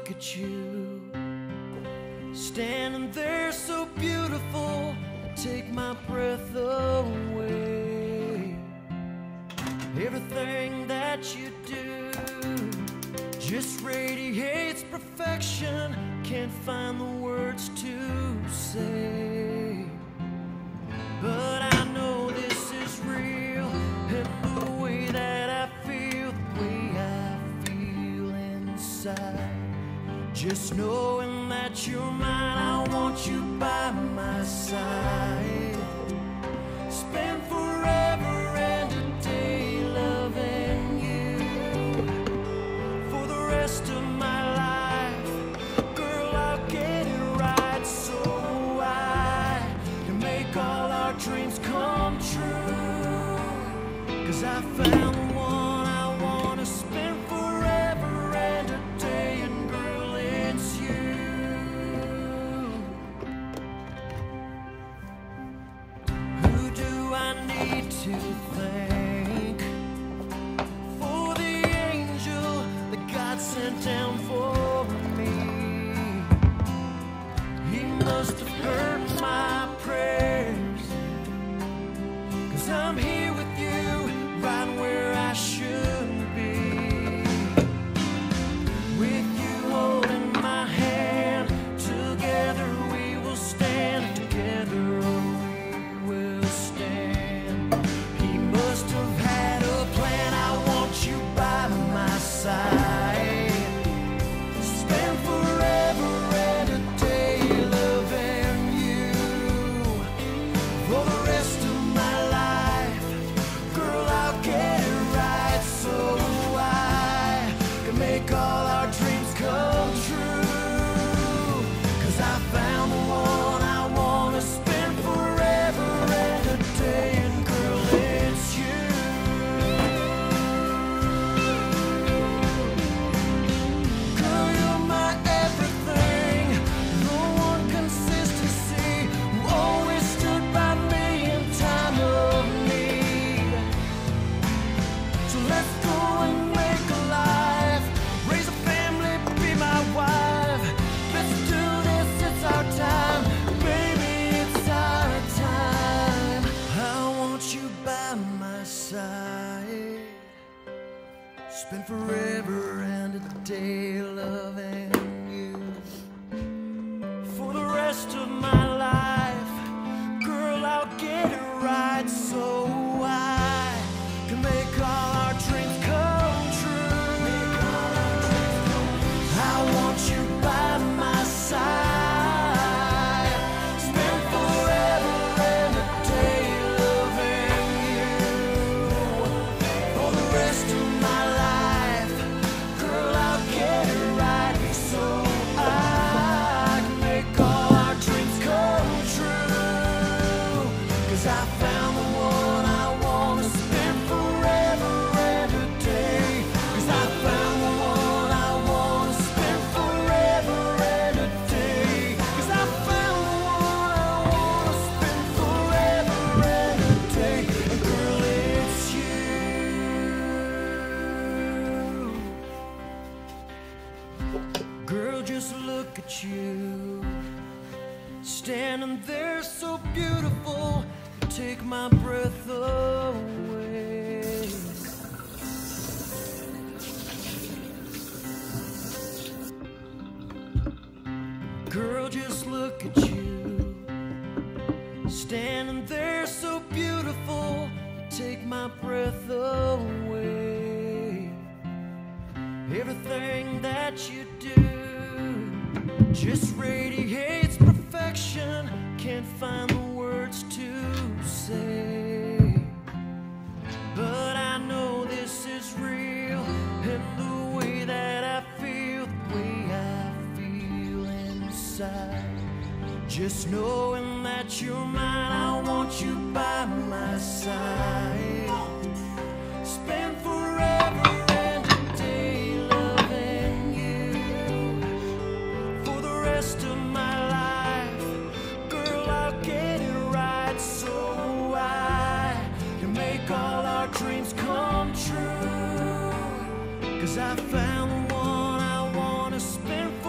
look at you, standing there so beautiful, take my breath away. Everything that you do just radiates perfection, can't find the words to say. But I know this is real, and the way that I feel, the way I feel inside, just knowing that you're mine, I want you by my side. Spend forever and a day loving you, for the rest of my life. Girl, I'll get it right so I can make all our dreams come true. 'Cause I found the one I wanna spend forever and a day, and girl, it's you. Who do I need to thank for the angel that God sent down for me? He must have heard my prayers, 'cause I'm here with you, right where I should be. With you holding my hand, together we will stand, together we will stand. He must have had a plan, I want you by my side. Spend forever and a day loving you, for the rest of my life. Girl, I'll get it right so I can make all our dreams come true. 'Cause I found the one I wanna spend forever and a day, and girl, it's you. Girl, you're my everything, the one consistency, who always stood by me in time of need. So let's go and make a life, raise a family, be my wife. Let's do this, it's our time, baby, it's our time. I want you by my side. Spend forever and a day loving you, for the rest of my life. Girl, I'll get it right so I can make all our dreams come true. I want you by my side. Spend forever and a day loving you, for the rest of my life. Girl, I'll get it right so I can make all our dreams come true. 'Cause I found the one I wanna spend forever and a day. 'Cause I found the one I wanna spend forever and a day. 'Cause I found the one I wanna spend forever and a day. And girl, it's you. Girl, just look at you, standing there so beautiful, take my breath away. Girl, just look at you, standing there so beautiful, take my breath away. Everything that you do just radiates perfection, can't find the words to say. But I know this is real, and the way that I feel, the way I feel inside, just knowing that you're mine, I want you by my side. Spend forever and a day loving you, for the rest of my life. Girl, I'll get it right so I can make all our dreams come true. 'Cause I found the one I wanna spend for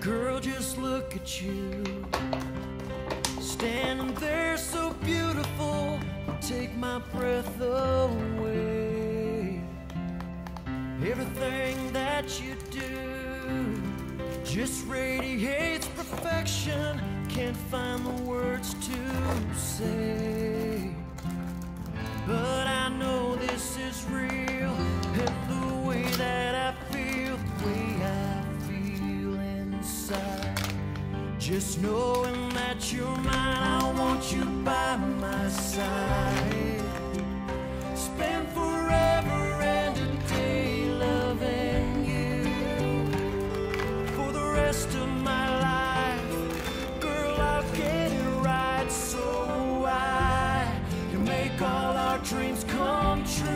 Girl, just look at you, standing there so beautiful, take my breath away. Everything that you do just radiates perfection, can't find the words to say. But I know this is real, and the way that I feel, the way I feel inside, just knowing that you're mine, I want you by my side. Spend forever and a day loving you, for the rest of my life. Girl, I'll get it right so I can make all our dreams come true.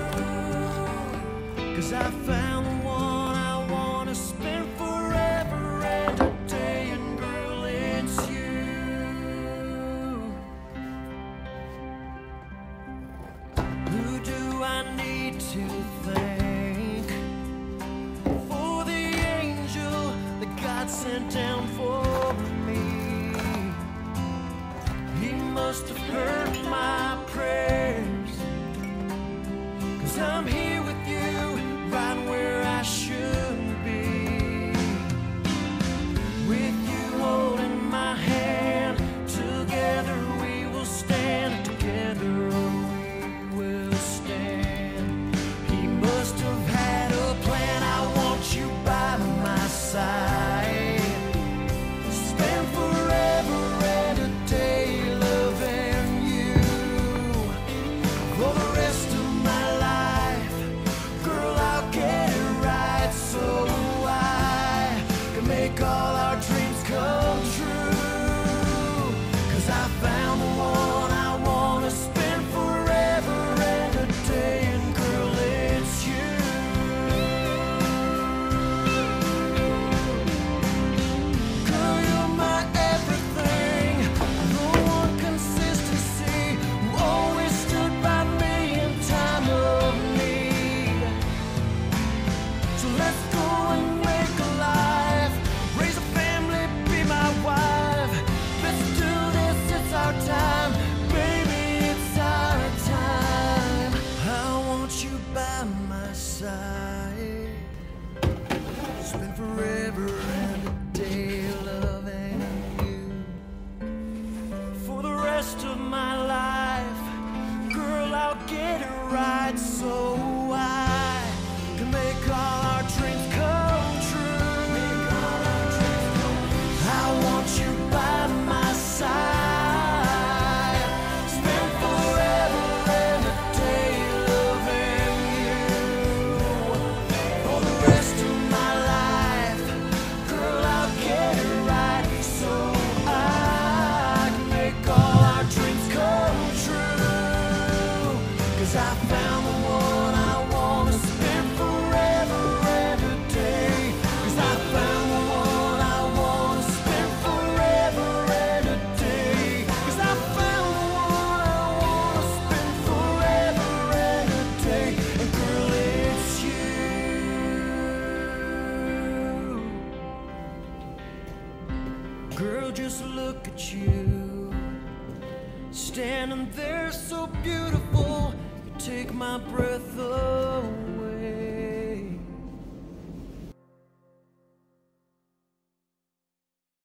'Cause I found the one I wanna spend forever and a day, and girl, it's you. Who do I need to thank for the angel that God sent down for me? He must have heard my prayers, 'cause I'm here with you, right where I should be. With you holding my hand, together we will stand, together we will stand. He must have had a plan, I want you by my side. Spend forever and a day loving you, for the rest of my life. Girl, I'll get it right so I can make all our dreams come true. 'Cause I found the one I wanna spend forever and a day, and girl, it's you. Girl, you're my everything, the one consistency, who always stood by me in time of need. So let's go and make a life, raise a family, be my wife. Let's do this, it's our time, baby, it's our time. I want you by my side. Spend forever and a day loving you, for the rest of my life. Girl, I'll get it right so I can make all our dreams come true. I want you by my side. Spend forever and a day loving you, for the rest of my life. Girl, I'll get it right so I can make all our dreams come true. 'Cause I found the one I wanna spend forever and a day. 'Cause I found the one I wanna spend forever and a day. 'Cause I found the one I wanna spend forever and a day, and girl, it's you. Girl, just look at you, standing there so beautiful, you take my breath away.